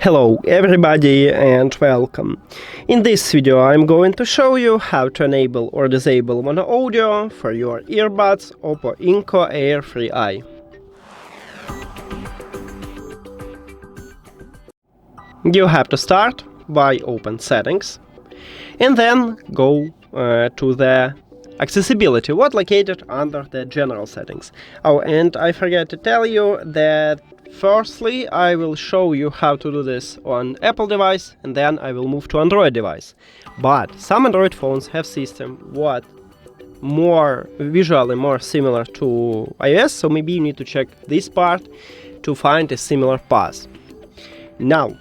Hello everybody and welcome. In this video I'm going to show you how to enable or disable mono audio for your earbuds OPPO Enco Air3i. You have to start by open settings and then go to the accessibility, what located under the general settings. Oh, and I forgot to tell you that firstly I will show you how to do this on Apple device and then I will move to Android device. But some Android phones have system what visually more similar to iOS, so maybe you need to check this part to find a similar path. Now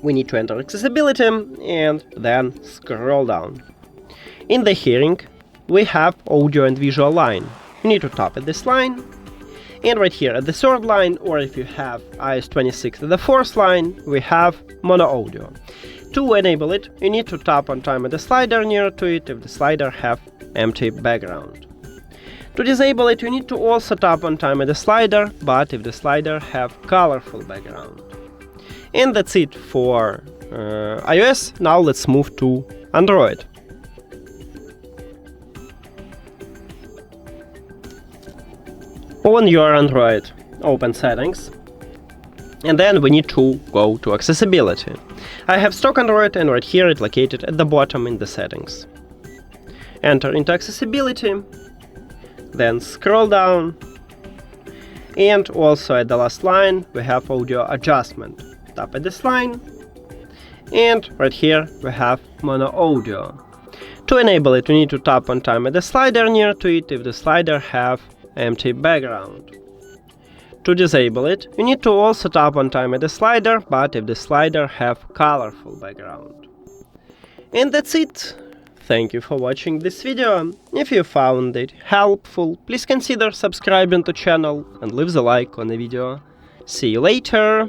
we need to enter accessibility and then scroll down. In the hearing we have audio and visual line. You need to tap at this line, and right here at the third line, or if you have iOS 26 at the fourth line, we have mono audio. To enable it, you need to tap on time at the slider near to it if the slider have empty background. To disable it, you need to also tap on time at the slider, but if the slider have colorful background. And that's it for iOS. Now let's move to Android. On your Android, open settings, and then we need to go to accessibility. I have stock Android and right here it's located at the bottom in the settings. Enter into accessibility, then scroll down, and also at the last line we have audio adjustment. Tap at this line, and right here we have mono audio. To enable it, we need to tap on time at the slider near to it if the slider have empty background. To disable it, you need to also tap on time at the slider, but if the slider have colorful background. And that's it. Thank you for watching this video. If you found it helpful, please consider subscribing to channel and leave the like on the video. See you later!